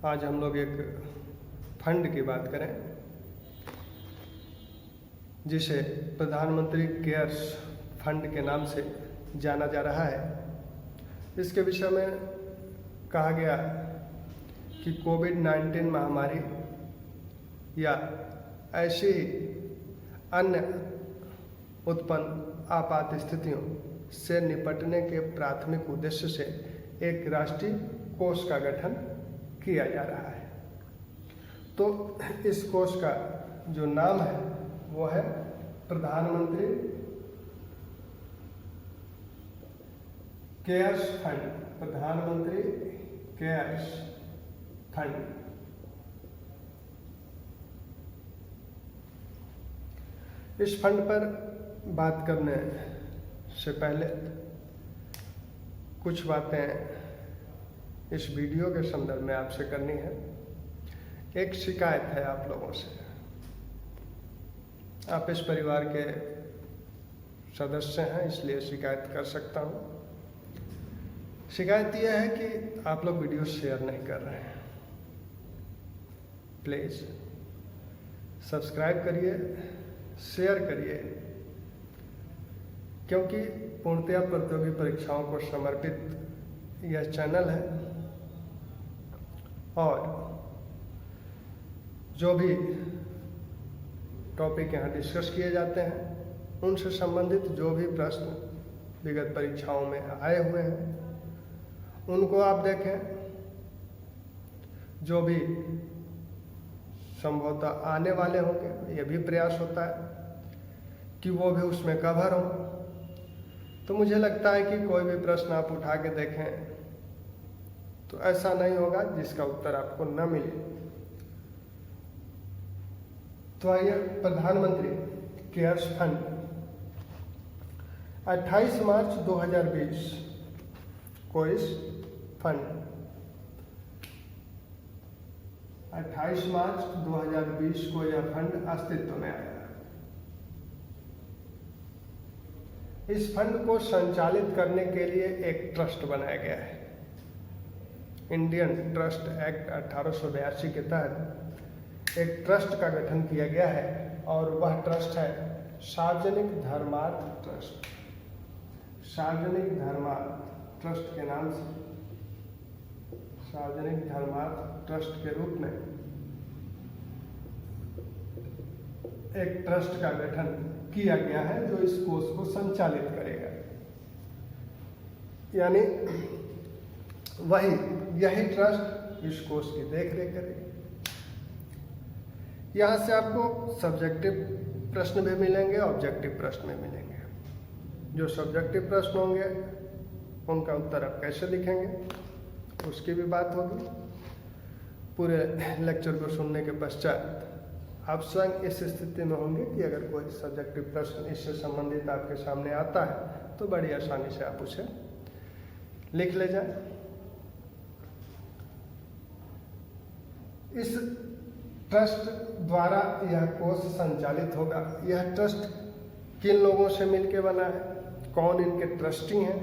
आज हम लोग एक फंड की बात करें जिसे प्रधानमंत्री केयर्स फंड के नाम से जाना जा रहा है। इसके विषय में कहा गया कि कोविड-19 महामारी या ऐसी अन्य उत्पन्न आपात स्थितियों से निपटने के प्राथमिक उद्देश्य से एक राष्ट्रीय कोष का गठन किया जा रहा है। तो इस कोष का जो नाम है वो है प्रधानमंत्री केयर्स फंड। प्रधानमंत्री केयर्स फंड। इस फंड पर बात करने से पहले कुछ बातें इस वीडियो के संदर्भ में आपसे करनी है। एक शिकायत है आप लोगों से। आप इस परिवार के सदस्य हैं, इसलिए शिकायत कर सकता हूँ। शिकायत यह है कि आप लोग वीडियो शेयर नहीं कर रहे हैं। प्लीज़ सब्सक्राइब करिए, शेयर करिए, क्योंकि पूर्णतया प्रतियोगी परीक्षाओं को समर्पित यह चैनल है और जो भी टॉपिक यहाँ डिस्कस किए जाते हैं उनसे संबंधित जो भी प्रश्न विगत परीक्षाओं में आए हुए हैं उनको आप देखें। जो भी संभवतः आने वाले होंगे, ये भी प्रयास होता है कि वो भी उसमें कवर हो। तो मुझे लगता है कि कोई भी प्रश्न आप उठा के देखें तो ऐसा नहीं होगा जिसका उत्तर आपको न मिले। तो आइए, प्रधानमंत्री केयर्स फंड 28 मार्च 2020 को इस फंड 28 मार्च 2020 को यह फंड अस्तित्व में आया। इस फंड को संचालित करने के लिए एक ट्रस्ट बनाया गया है। इंडियन ट्रस्ट एक्ट 1882 के तहत एक ट्रस्ट का गठन किया गया है और वह ट्रस्ट है सार्वजनिक धर्मार्थ ट्रस्ट। सार्वजनिक धर्मार्थ ट्रस्ट के नाम से सार्वजनिक धर्मार्थ ट्रस्ट के रूप में एक ट्रस्ट का गठन किया गया है जो इस कोष को संचालित करेगा। यानी यही ट्रस्ट इस कोष की देखरेख करेगा। यहाँ से आपको सब्जेक्टिव प्रश्न भी मिलेंगे, ऑब्जेक्टिव प्रश्न भी मिलेंगे। जो सब्जेक्टिव प्रश्न होंगे उनका उत्तर आप कैसे लिखेंगे उसकी भी बात होगी। पूरे लेक्चर को सुनने के पश्चात आप स्वयं इस स्थिति में होंगे कि अगर कोई सब्जेक्टिव प्रश्न इससे संबंधित आपके सामने आता है तो बड़ी आसानी से आप उसे लिख ले जाएं। इस ट्रस्ट द्वारा यह कोष संचालित होगा। यह ट्रस्ट किन लोगों से मिलकर बना है, कौन इनके ट्रस्टी हैं?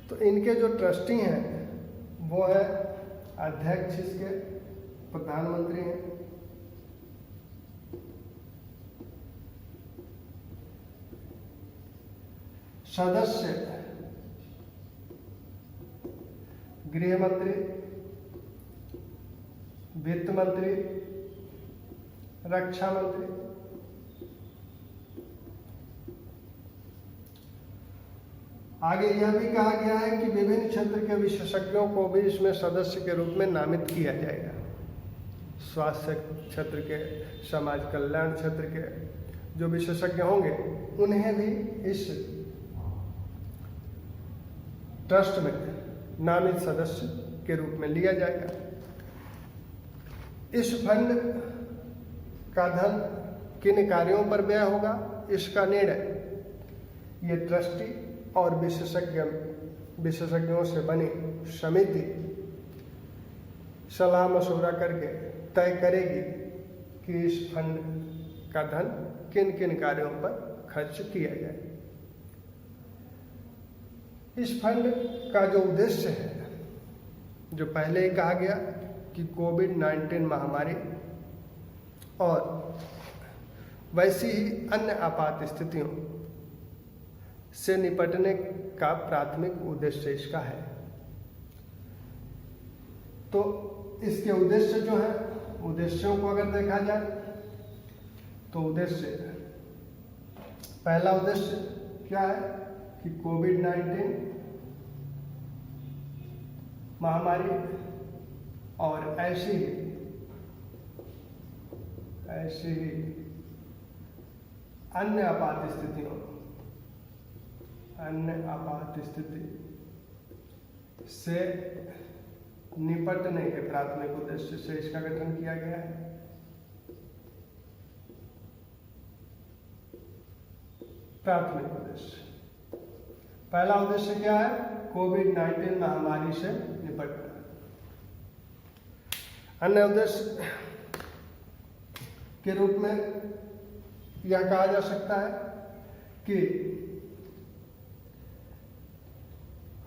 तो इनके जो ट्रस्टी हैं वो है अध्यक्ष, इसके प्रधानमंत्री हैं, सदस्य गृह मंत्री, वित्त मंत्री, रक्षा मंत्री। आगे यह भी कहा गया है कि विभिन्न क्षेत्र के विशेषज्ञों को भी इसमें सदस्य के रूप में नामित किया जाएगा। स्वास्थ्य क्षेत्र के, समाज कल्याण क्षेत्र के जो विशेषज्ञ होंगे उन्हें भी इस ट्रस्ट में नामित सदस्य के रूप में लिया जाएगा। इस फंड का धन किन कार्यों पर व्यय होगा इसका निर्णय ये ट्रस्टी और विशेषज्ञों से बनी समिति सलाह मशवरा करके तय करेगी कि इस फंड का धन किन किन कार्यों पर खर्च किया जाए। इस फंड का जो उद्देश्य है, जो पहले ही कहा गया कि कोविड-19 महामारी और वैसी ही अन्य आपात स्थितियों से निपटने का प्राथमिक उद्देश्य इसका है। तो इसके उद्देश्य जो है, उद्देश्यों को अगर देखा जाए तो पहला उद्देश्य क्या है कि कोविड-19 महामारी और ऐसी ही अन्य आपात स्थिति से निपटने के प्राथमिक उद्देश्य से इसका गठन किया गया है। प्राथमिक उद्देश्य, पहला उद्देश्य क्या है? कोविड-19 महामारी से निपटना। अन्य उद्देश्य के रूप में यह कहा जा सकता है कि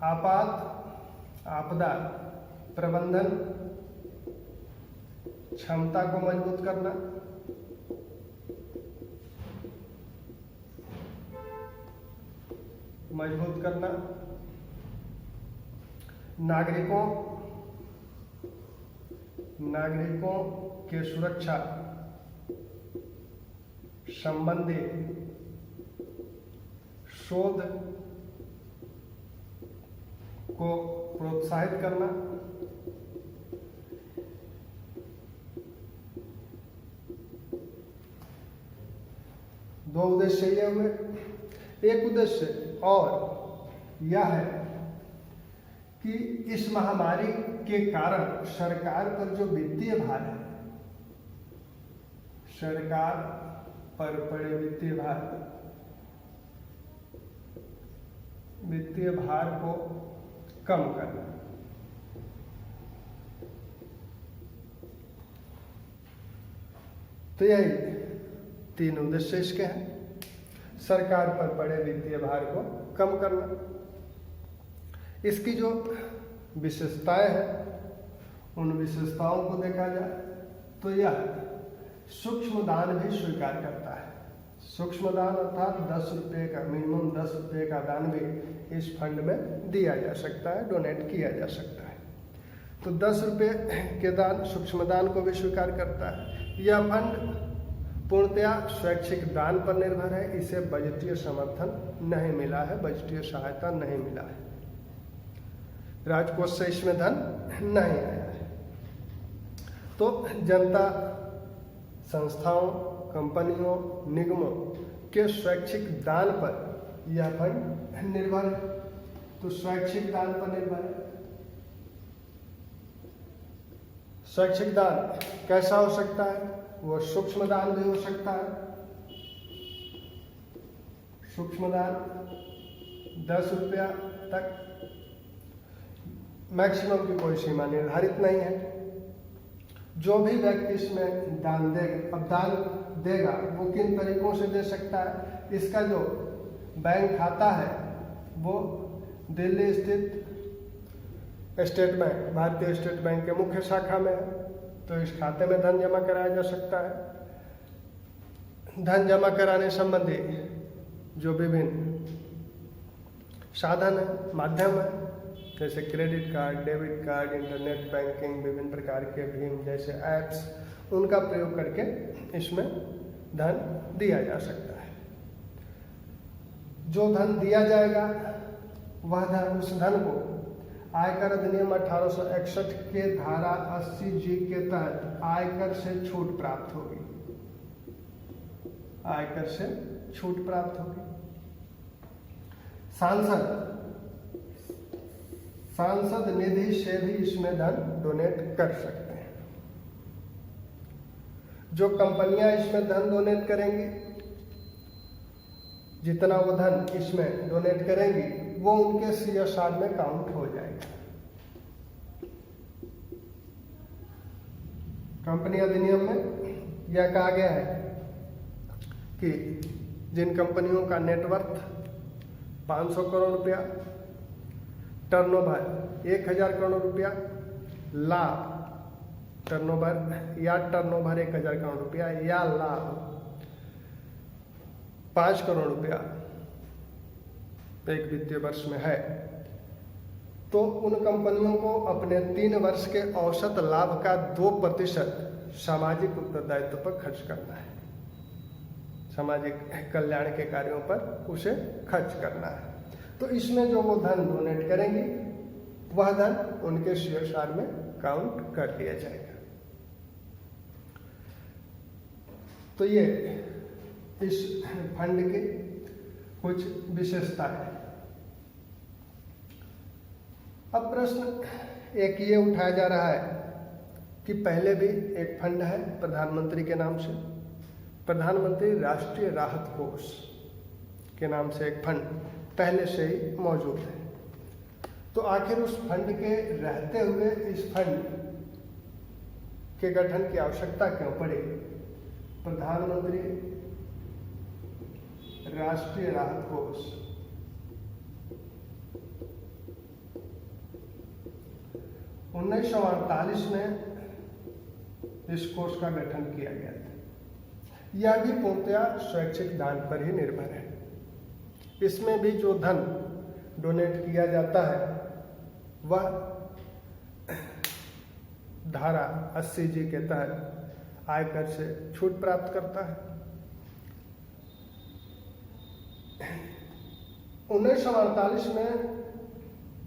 आपदा प्रबंधन क्षमता को मजबूत करना, नागरिकों के सुरक्षा संबंधी शोध को प्रोत्साहित करना, दो उद्देश्य ये हुए। एक उद्देश्य और यह है कि इस महामारी के कारण सरकार पर जो वित्तीय भार है, सरकार पर पड़े वित्तीय भार को कम करना। तो यही तीन उद्देश्य इसके हैं। सरकार पर पड़े वित्तीय भार को कम करना। इसकी जो विशेषताएं हैं, उन विशेषताओं को देखा जाए तो यह सूक्ष्म दान भी स्वीकार करता है। सूक्ष्म दान अर्थात 10 रुपये का, मिनिमम 10 रुपये का दान भी इस फंड में दिया जा सकता है, डोनेट किया जा सकता है। तो 10 रुपये के दान, सूक्ष्म दान को भी स्वीकार करता है। यह फंड पूर्णतया स्वैच्छिक दान पर निर्भर है। इसे बजटीय समर्थन नहीं मिला है, बजटीय सहायता नहीं मिला है, राजकोष से इसमें धन नहीं आया है। तो जनता, संस्थाओं, कंपनियों, निगमों के स्वैच्छिक दान पर यह फंड निर्भर है। तो स्वैच्छिक दान पर निर्भर है। स्वैच्छिक दान कैसा हो सकता है? वो सूक्ष्म दान भी हो सकता है। सूक्ष्म दान 10 रुपया तक, मैक्सिमम की कोई सीमा निर्धारित नहीं है। जो भी व्यक्ति इसमें दान देगा, अब दान देगा वो किन तरीकों से दे सकता है? इसका जो बैंक खाता है वो दिल्ली स्थित स्टेट बैंक, भारतीय स्टेट बैंक के मुख्य शाखा में है। तो इस खाते में धन जमा कराया जा सकता है। धन जमा कराने संबंधी जो विभिन्न साधन है, माध्यम है, जैसे credit card, debit card, internet banking, विभिन्न प्रकार के भीम जैसे ऐप्स, उनका प्रयोग करके इसमें धन दिया जा सकता है। जो धन दिया जाएगा वह धन, उस धन को आयकर अधिनियम 1861 के धारा 80G के तहत आयकर से छूट प्राप्त होगी। आयकर से छूट प्राप्त होगी। सांसद निधि से भी इसमें धन डोनेट कर सकते हैं। जो कंपनियां इसमें धन डोनेट करेंगी, जितना वो धन इसमें डोनेट करेंगी वो उनके CSR में काउंट हो जाएगा। कंपनी अधिनियम में यह कहा गया है कि जिन कंपनियों का नेटवर्थ 500 करोड़ रुपया, टर्नओवर 1000 करोड़ रुपया, लाभ टर्नओवर या टर्नओवर 1000 करोड़ रुपया या लाभ 5 करोड़ रुपया एक वित्तीय वर्ष में है, तो उन कंपनियों को अपने 3 वर्ष के औसत लाभ का 2% सामाजिक उत्तरदायित्व पर खर्च करना है। सामाजिक कल्याण के कार्यों पर उसे खर्च करना है। तो इसमें जो वो धन डोनेट करेंगी वह धन उनके CSR में काउंट कर लिया जाएगा। तो ये इस फंड की कुछ विशेषताएं हैं। अब प्रश्न एक ये उठाया जा रहा है कि पहले भी एक फंड है प्रधानमंत्री के नाम से, प्रधानमंत्री राष्ट्रीय राहत कोष के नाम से एक फंड पहले से ही मौजूद है। तो आखिर उस फंड के रहते हुए इस फंड के गठन की आवश्यकता क्यों पड़ी? प्रधानमंत्री राष्ट्रीय राहत कोष 1948 में इस कोष का गठन किया गया था। यह भी पूर्णतया स्वैच्छिक दान पर ही निर्भर है। इसमें भी जो धन डोनेट किया जाता है वह धारा 80G के तहत आयकर से छूट प्राप्त करता है। 1948 में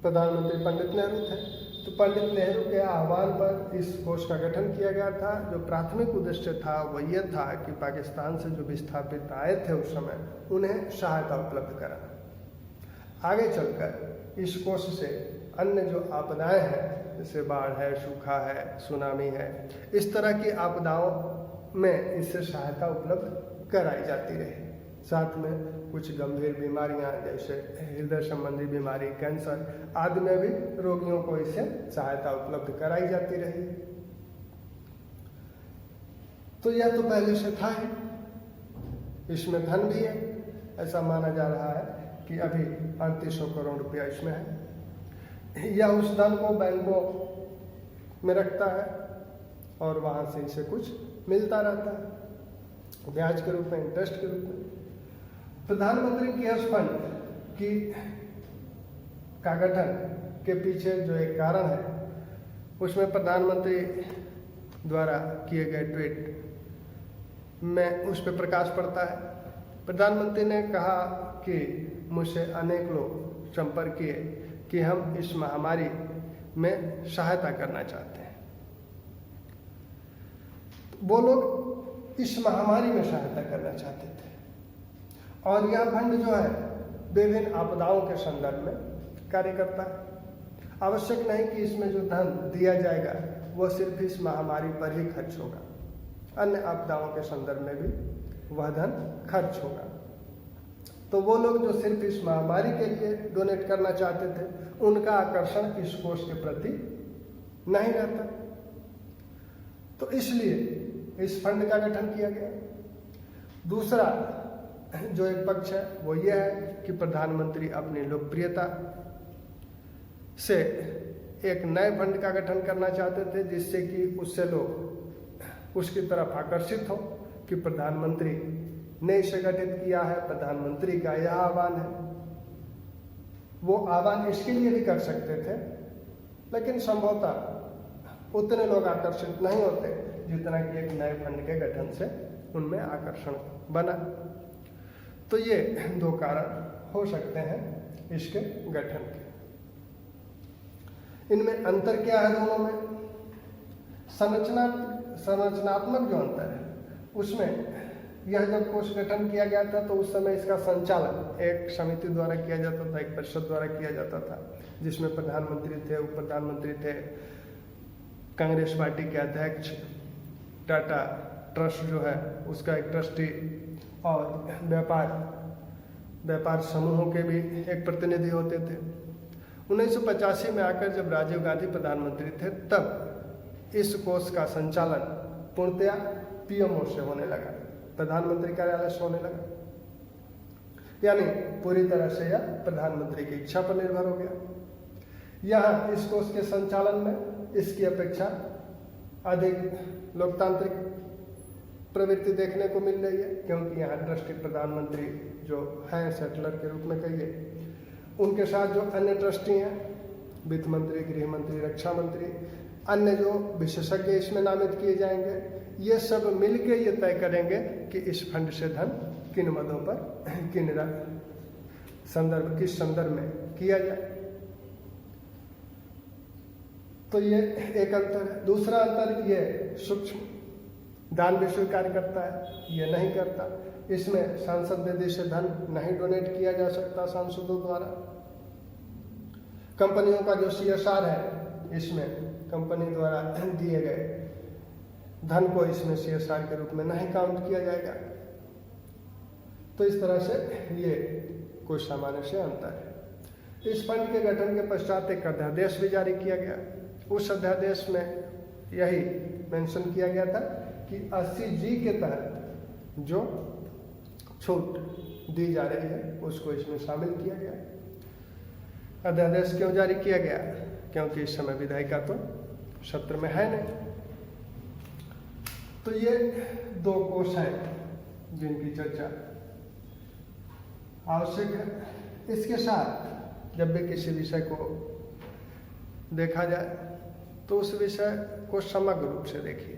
प्रधानमंत्री पंडित नेहरू थे, तो पंडित नेहरू के आह्वान पर इस कोष का गठन किया गया था। जो प्राथमिक उद्देश्य था वह यह था कि पाकिस्तान से जो विस्थापित आए थे उस समय उन्हें सहायता उपलब्ध कराना। आगे चलकर इस कोष से अन्य जो आपदाएं हैं, जैसे बाढ़ है, सूखा है, सुनामी है, इस तरह की आपदाओं में इससे सहायता उपलब्ध कराई जाती रही। साथ में कुछ गंभीर बीमारियां जैसे हृदय संबंधी बीमारी, कैंसर आदि में भी रोगियों को इससे सहायता उपलब्ध कराई जाती रही। तो यह तो पहले से था ही, इसमें धन भी है। ऐसा माना जा रहा है कि अभी 3800 करोड़ रुपया इसमें है। यह उस धन को बैंकों में रखता है और वहां से इसे कुछ मिलता रहता है, ब्याज के रूप में, इंटरेस्ट के रूप में। प्रधानमंत्री केयर्स फंड की का गठन के पीछे जो एक कारण है उसमें प्रधानमंत्री द्वारा किए गए ट्वीट में उस पर प्रकाश पड़ता है। प्रधानमंत्री ने कहा कि मुझसे अनेक लोग संपर्क किए कि हम इस महामारी में सहायता करना चाहते हैं। वो लोग इस महामारी में सहायता करना चाहते थे और यह फंड जो है विभिन्न आपदाओं के संदर्भ में कार्य करता है। आवश्यक नहीं कि इसमें जो धन दिया जाएगा वह सिर्फ इस महामारी पर ही खर्च होगा, अन्य आपदाओं के संदर्भ में भी वह धन खर्च होगा। तो वो लोग जो सिर्फ इस महामारी के लिए डोनेट करना चाहते थे उनका आकर्षण इस कोष के प्रति नहीं रहता, तो इसलिए इस फंड का गठन किया गया। दूसरा जो एक पक्ष है वो यह है कि प्रधानमंत्री अपनी लोकप्रियता से एक नए फंड का गठन करना चाहते थे जिससे कि उससे लोग उसकी तरफ आकर्षित हो कि प्रधानमंत्री ने इसे गठित किया है, प्रधानमंत्री का यह आह्वान है। वो आह्वान इसके लिए भी कर सकते थे, लेकिन संभवतः उतने लोग आकर्षित नहीं होते जितना कि एक नए फंड के गठन से उनमें आकर्षण बना। तो ये दो कारण हो सकते हैं इसके गठन के। इनमें अंतर क्या है दोनों में? संरचनात्मक जो अंतर है उसमें यह जब कोष गठन किया गया था तो उस समय इसका संचालन एक समिति द्वारा किया जाता था, एक परिषद द्वारा किया जाता था, जिसमें प्रधानमंत्री थे, उप प्रधानमंत्री थे, कांग्रेस पार्टी के अध्यक्ष, टाटा ट्रस्ट जो है उसका एक ट्रस्टी और व्यापार समूहों के भी एक प्रतिनिधि होते थे। 1985 में आकर जब राजीव गांधी प्रधानमंत्री थे तब इस कोष का संचालन पूर्णतया पीएमओ से होने लगा, प्रधानमंत्री कार्यालय से होने लगा, यानी पूरी तरह से यह प्रधानमंत्री की इच्छा पर निर्भर हो गया। यहाँ इस कोष के संचालन में इसकी अपेक्षा अधिक लोकतांत्रिक प्रवृत्ति देखने को मिल रही है, क्योंकि यहाँ ट्रस्टी प्रधानमंत्री जो हैं सेटलर के रूप में कहिए, उनके साथ जो अन्य ट्रस्टी हैं, वित्त मंत्री, गृह मंत्री, रक्षा मंत्री, अन्य जो विशेषज्ञ इसमें नामित किए जाएंगे, ये सब मिलके ये तय करेंगे कि इस फंड से धन किन मदों पर किस संदर्भ में किया जाए। तो ये एक अंतर है। दूसरा अंतर ये सूक्ष्म दान भी स्वीकार करता है, ये नहीं करता। इसमें सांसद निधि से धन नहीं डोनेट किया जा सकता सांसदों द्वारा। कंपनियों का जो CSR है, इसमें कंपनी द्वारा दिए गए धन को इसमें CSR के रूप में नहीं काउंट किया जाएगा। तो इस तरह से ये कुछ सामान्य से अंतर है। इस फंड के गठन के पश्चात एक अध्यादेश भी जारी किया गया। उस अध्यादेश में यही मेंशन किया गया था कि 80G के तहत जो छूट दी जा रही है उसको इसमें शामिल किया गया। अध्यादेश क्यों जारी किया गया? क्योंकि इस समय विधायिका तो सत्र में है नहीं। तो ये दो कोष हैं जिनकी चर्चा आवश्यक है। इसके साथ जब भी किसी विषय को देखा जाए तो उस विषय को समग्र रूप से देखिए,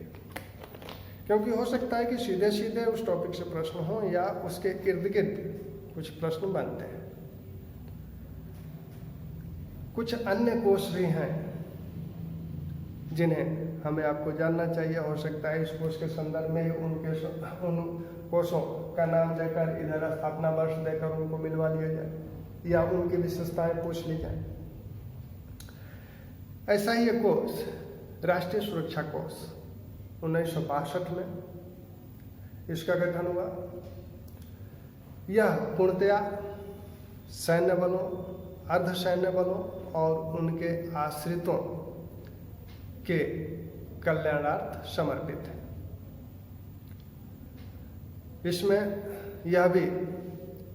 क्योंकि हो सकता है कि सीधे सीधे उस टॉपिक से प्रश्न हो या उसके इर्द गिर्द कुछ प्रश्न बनते हैं। कुछ अन्य कोष भी हैं जिन्हें हमें आपको जानना चाहिए। हो सकता है इस कोष के संदर्भ में उन कोषों का नाम देकर, इधर स्थापना वर्ष देकर उनको मिलवा लिया जाए या उनकी विशेषताएं पूछ ली जाए। ऐसा ही एक कोष राष्ट्रीय सुरक्षा कोष 1962 में इसका गठन हुआ। यह पूर्णतया सैन्य बलों, अर्धसैन्य बलों और उनके आश्रितों के कल्याणार्थ समर्पित है। इसमें यह भी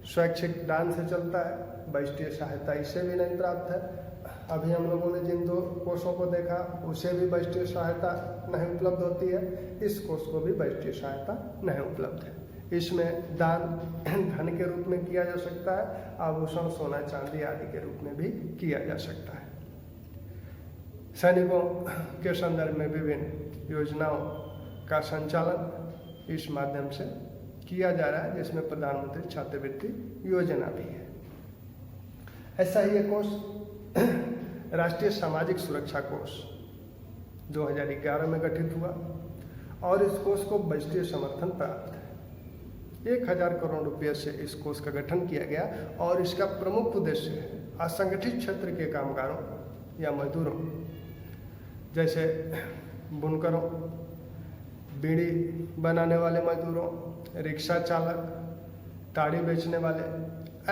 स्वैच्छिक दान से चलता है। वैष्णीय सहायता इसे भी नहीं प्राप्त है। अभी हम लोगों ने जिन दो कोषों को देखा उसे भी वैष्णीय सहायता नहीं उपलब्ध होती है, इस कोष को भी वैष्णीय सहायता नहीं उपलब्ध है। इसमें दान धन के रूप में किया जा सकता है, आभूषण, सोना, चांदी आदि के रूप में भी किया जा सकता है। सैनिकों के संदर्भ में विभिन्न योजनाओं का संचालन इस माध्यम से किया जा रहा है, जिसमें प्रधानमंत्री छात्रवृत्ति योजना भी है। ऐसा ही एक कोष राष्ट्रीय सामाजिक सुरक्षा कोष 2011 में गठित हुआ और इस कोष को बजटीय समर्थन प्राप्त है। 1000 करोड़ रुपये से इस कोष का गठन किया गया और इसका प्रमुख उद्देश्य है असंगठित क्षेत्र के कामगारों या मजदूरों, जैसे बुनकरों, बीड़ी बनाने वाले मजदूरों, रिक्शा चालक, ताड़ी बेचने वाले,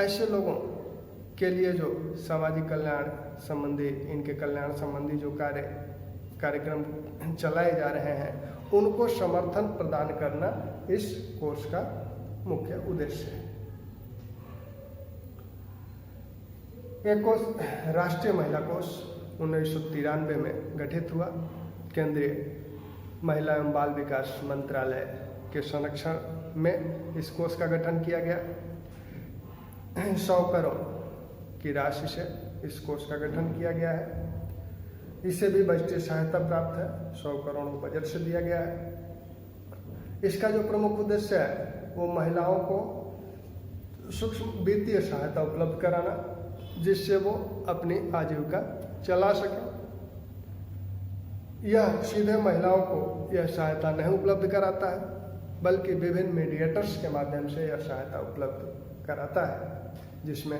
ऐसे लोगों के लिए जो सामाजिक कल्याण संबंधी, इनके कल्याण संबंधी जो कार्यक्रम चलाए जा रहे हैं, उनको समर्थन प्रदान करना इस कोष का मुख्य उद्देश्य है। एक कोष राष्ट्रीय महिला कोष 1993 में गठित हुआ। केंद्रीय महिला एवं बाल विकास मंत्रालय के संरक्षण में इस कोष का गठन किया गया। 100 करोड़ की राशि से इस कोष का गठन किया गया है। इसे भी बजटीय सहायता प्राप्त है, 100 करोड़ बजट से दिया गया है। इसका जो प्रमुख उद्देश्य है वो महिलाओं को सूक्ष्म वित्तीय सहायता उपलब्ध कराना, जिससे वो अपनी आजीविका चला सके। यह सीधे महिलाओं को यह सहायता नहीं उपलब्ध कराता है, बल्कि विभिन्न मीडिएटर्स के माध्यम से यह सहायता उपलब्ध कराता है, जिसमें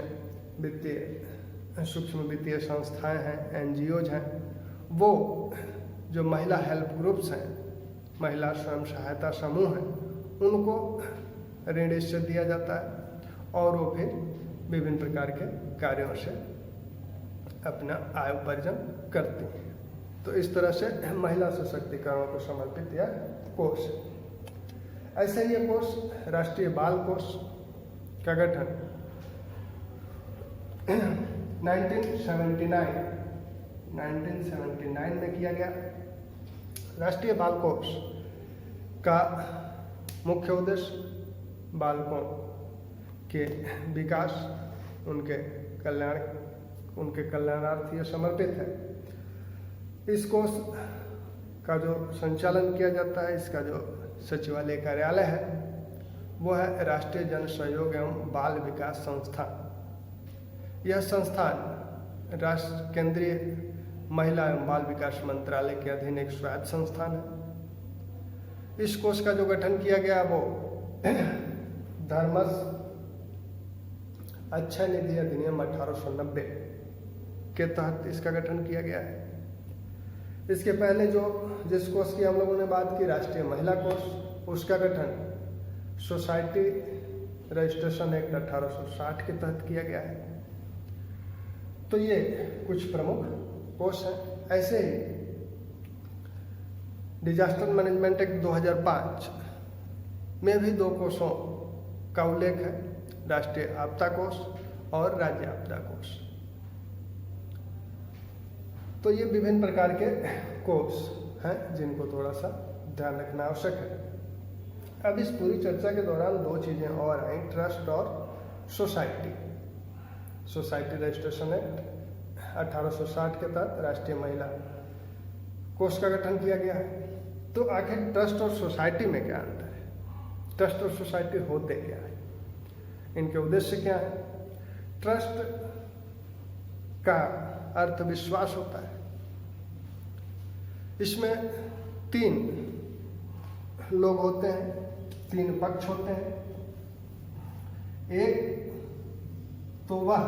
सूक्ष्म वित्तीय संस्थाएं हैं, NGOs हैं, वो जो महिला हेल्प ग्रुप्स हैं, महिला स्वयं सहायता समूह हैं, उनको ऋण इससे दिया जाता है और वो फिर विभिन्न प्रकार के कार्यों से अपना आय उपार्जन करती हैं। तो इस तरह से महिला सशक्तिकरण को समर्पित यह कोष है। ऐसे ही यह कोष राष्ट्रीय बाल कोष का गठन 1979 में किया गया। राष्ट्रीय बाल कोष का मुख्य उद्देश्य बालकों के विकास, उनके कल्याणार्थ ये समर्पित है। इस कोष का जो संचालन किया जाता है, इसका जो सचिवालय कार्यालय है वो है राष्ट्रीय जन सहयोग एवं बाल विकास संस्थान। यह संस्थान राष्ट्र केंद्रीय महिला एवं बाल विकास मंत्रालय के अधीन एक स्वायत्त संस्थान है। इस कोष का जो गठन किया गया वो धर्मस अक्षय निधि अधिनियम 1890 के तहत इसका गठन किया गया है। इसके पहले जिस कोष की हम लोगों ने बात की, राष्ट्रीय महिला कोष, उसका गठन सोसाइटी रजिस्ट्रेशन एक्ट 1860 के तहत किया गया है। तो ये कुछ प्रमुख कोष हैं। ऐसे ही डिजास्टर मैनेजमेंट एक्ट 2005 में भी 2 कोषों का उल्लेख है, राष्ट्रीय आपदा कोष और राज्य आपदा कोष। तो ये विभिन्न प्रकार के कोष हैं जिनको थोड़ा सा ध्यान रखना आवश्यक है। अब इस पूरी चर्चा के दौरान 2 चीजें और आई, ट्रस्ट और सोसाइटी। सोसाइटी रजिस्ट्रेशन एक्ट 1860 के तहत राष्ट्रीय महिला कोष का गठन किया गया है। तो आखिर ट्रस्ट और सोसाइटी में क्या अंतर है? ट्रस्ट और सोसाइटी होते क्या है, इनके उद्देश्य क्या है? ट्रस्ट का अर्थ विश्वास होता है। इसमें 3 लोग होते हैं, 3 पक्ष होते हैं। एक तो वह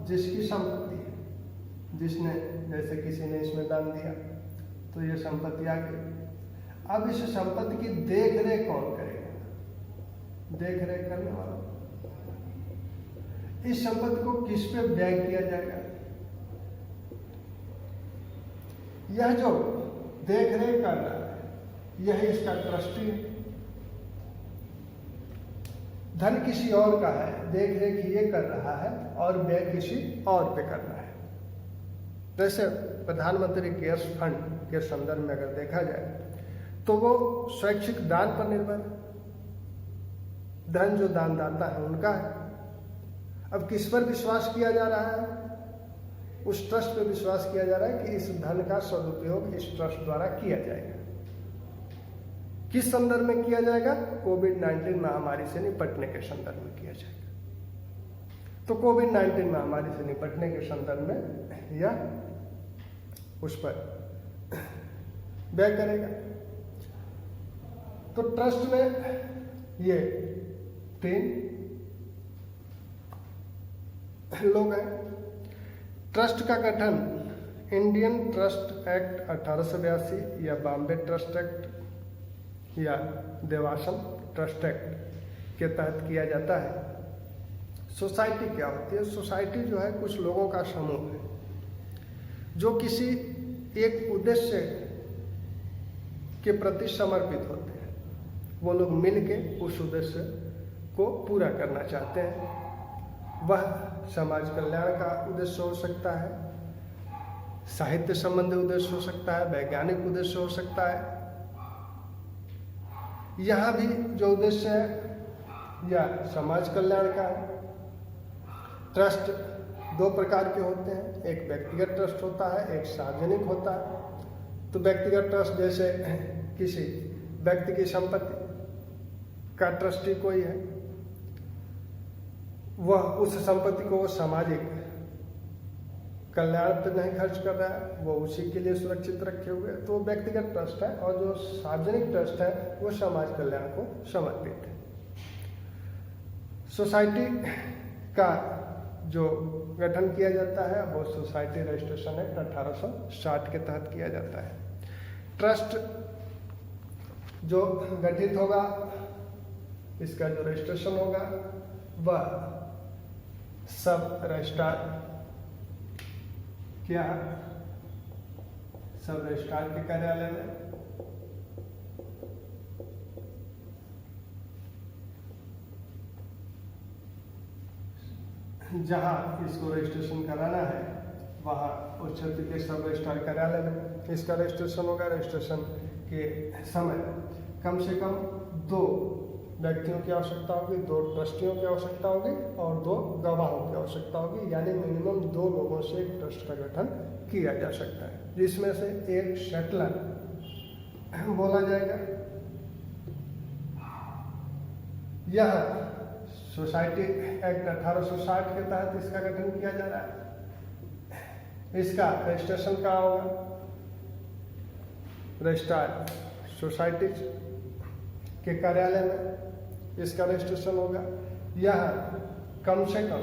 जिसकी संपत्ति है, जिसने, जैसे किसी ने इसमें दान दिया तो ये संपत्ति आ गई। अब इस संपत्ति की देख रेख कौन करेगा? देख रेख करने वाला। इस संपत्ति को किस पे व्यय किया जाएगा? यह जो देख रेख कर रहा है यह इसका ट्रस्टी है। धन किसी और का है, देख रेख ये कर रहा है और व्यय किसी और पे कर रहा है। जैसे प्रधानमंत्री केयर्स फंड के संदर्भ में अगर देखा जाए तो वो स्वैच्छिक दान पर निर्भर है। धन जो दानदाता है उनका है। अब किस पर विश्वास किया जा रहा है? उस ट्रस्ट पर विश्वास किया जा रहा है कि इस धन का सदुपयोग इस ट्रस्ट द्वारा किया जाएगा। किस संदर्भ में किया जाएगा? कोविड-19 महामारी से निपटने के संदर्भ में किया जाएगा। तो कोविड-19 महामारी से निपटने के संदर्भ में यह उस पर व्यय करेगा। तो ट्रस्ट में ये 3 लोग हैं। ट्रस्ट का गठन इंडियन ट्रस्ट एक्ट 1882 या बॉम्बे ट्रस्ट एक्ट या देवासन ट्रस्ट एक्ट के तहत किया जाता है। सोसाइटी क्या होती है? सोसाइटी जो है कुछ लोगों का समूह है जो किसी एक उद्देश्य के प्रति समर्पित होते हैं। वो लोग मिलके उस उद्देश्य को पूरा करना चाहते हैं। वह समाज कल्याण का उद्देश्य हो सकता है, साहित्य संबंधी उद्देश्य हो सकता है, वैज्ञानिक उद्देश्य हो सकता है। यहाँ भी जो उद्देश्य है या समाज कल्याण का है। ट्रस्ट 2 प्रकार के होते हैं, एक व्यक्तिगत ट्रस्ट होता है, एक सार्वजनिक होता है। तो व्यक्तिगत ट्रस्ट जैसे किसी व्यक्ति की संपत्ति का ट्रस्टी कोई है, वह उस संपत्ति को सामाजिक कल्याण पर नहीं खर्च कर रहा है, वो उसी के लिए सुरक्षित रखे हुए है, तो व्यक्तिगत ट्रस्ट है। और जो सार्वजनिक ट्रस्ट है वो समाज कल्याण को समर्पित है। सोसाइटी का जो गठन किया जाता है वो सोसाइटी रजिस्ट्रेशन एक्ट 1860 के तहत किया जाता है। ट्रस्ट जो गठित होगा, इसका जो रजिस्ट्रेशन होगा वह सब रजिस्ट्रार क्या सब रजिस्ट्रार के कार्यालय में जहां इसको रजिस्ट्रेशन कराना है वहां उस क्षेत्र के सब रजिस्ट्रार कार्यालय में इसका रजिस्ट्रेशन होगा। रजिस्ट्रेशन के समय कम से कम 2 व्यक्तियों की आवश्यकता होगी, 2 ट्रस्टियों की आवश्यकता होगी और 2 गवाहों की आवश्यकता होगी, यानी मिनिमम 2 लोगों से एक ट्रस्ट का गठन किया जा सकता है, जिसमें से एक सेटलर बोला जाएगा। यह सोसाइटी एक्ट 1860 के तहत इसका गठन किया जा रहा है। इसका रजिस्ट्रेशन कहाँ होगा? रजिस्ट्रार सोसाइटीज के कार्यालय में इसका रजिस्ट्रेशन होगा। यह कम से कम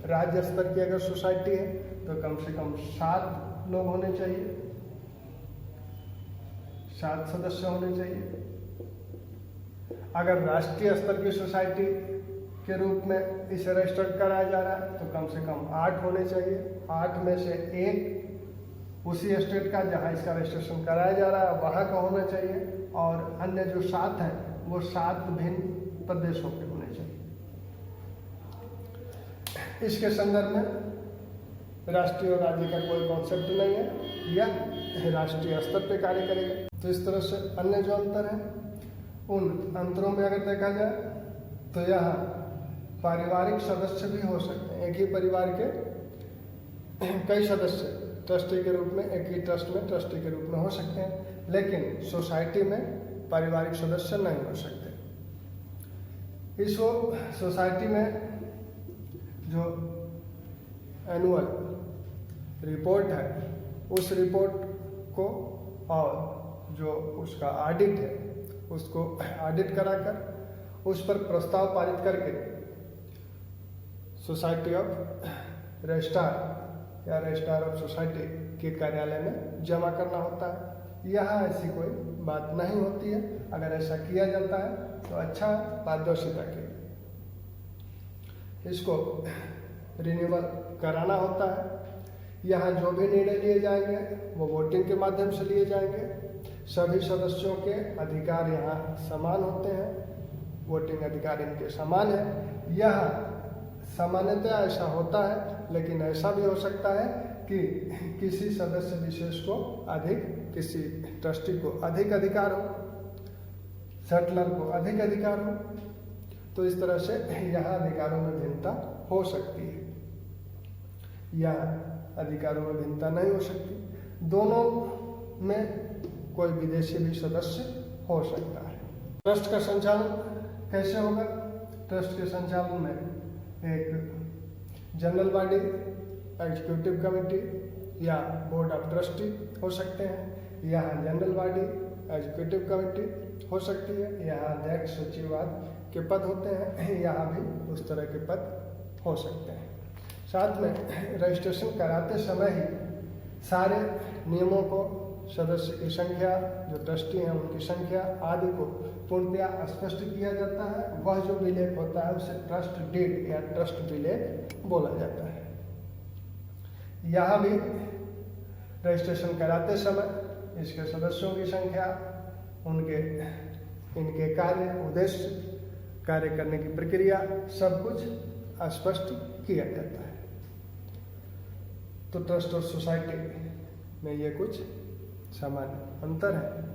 राज्य स्तर की अगर सोसाइटी है तो कम से कम 7 लोग होने चाहिए, 7 सदस्य होने चाहिए। अगर राष्ट्रीय स्तर की सोसाइटी के रूप में इसे रजिस्टर कराया जा रहा है तो कम से कम 8 होने चाहिए। 8 में से एक उसी स्टेट का जहां इसका रजिस्ट्रेशन कराया जा रहा है वहां का होना चाहिए, और अन्य जो 7 हैं वो 7 भिन्न प्रदेशों के होने चाहिए। इसके संदर्भ में राष्ट्रीय और राज्य का कोई कॉन्सेप्ट नहीं है, यह राष्ट्रीय स्तर पे कार्य करेगा। तो इस तरह से अन्य जो अंतर है उन अंतरों में अगर देखा जाए तो यह पारिवारिक सदस्य भी हो सकते हैं। एक ही परिवार के कई सदस्य ट्रस्टी के रूप में, एक ही ट्रस्ट में ट्रस्टी के रूप में हो सकते हैं, लेकिन सोसाइटी में पारिवारिक सदस्य नहीं हो सकते। इस सोसाइटी में जो एनुअल रिपोर्ट है उस रिपोर्ट को और जो उसका ऑडिट है उसको ऑडिट कराकर उस पर प्रस्ताव पारित करके सोसाइटी ऑफ रजिस्ट्रार या रजिस्ट्रार ऑफ सोसाइटी के कार्यालय में जमा करना होता है। यहाँ ऐसी कोई बात नहीं होती है। अगर ऐसा किया जाता है तो अच्छा पारदर्शिता के इसको रिन्यूअल कराना होता है। यहाँ जो भी निर्णय लिए जाएंगे वो वोटिंग के माध्यम से लिए जाएंगे। सभी सदस्यों के अधिकार यहाँ समान होते हैं, वोटिंग अधिकार इनके समान है। यह सामान्यतः ऐसा होता है, लेकिन ऐसा भी हो सकता है कि किसी सदस्य विशेष को अधिक, किसी ट्रस्टी को अधिक अधिकार हो, सेटलर को अधिक अधिकार हो, तो इस तरह से यहाँ अधिकारों में भिन्नता हो सकती है या अधिकारों में भिन्नता नहीं हो सकती। दोनों में कोई विदेशी भी सदस्य हो सकता है। ट्रस्ट का संचालन कैसे होगा? ट्रस्ट के संचालन में एक जनरल बॉडी, एग्जीक्यूटिव कमेटी या बोर्ड ऑफ ट्रस्टी हो सकते हैं। यहाँ जनरल बॉडी, एग्जीक्यूटिव कमेटी हो सकती है। यहाँ अध्यक्ष, सचिवाद के पद होते हैं। यहाँ भी उस तरह के पद हो सकते हैं। साथ में रजिस्ट्रेशन कराते समय ही सारे नियमों को, सदस्य की संख्या, जो ट्रस्टी हैं उनकी संख्या आदि को पूर्णतया स्पष्ट किया जाता है। वह जो विलेख होता है उसे ट्रस्ट डीड या ट्रस्ट विलेख बोला जाता है। यहाँ भी रजिस्ट्रेशन कराते समय इसके सदस्यों की संख्या, इनके कार्य, उद्देश्य, कार्य करने की प्रक्रिया सब कुछ स्पष्ट किया जाता है। तो ट्रस्ट और सोसाइटी में ये कुछ सामान्य अंतर है।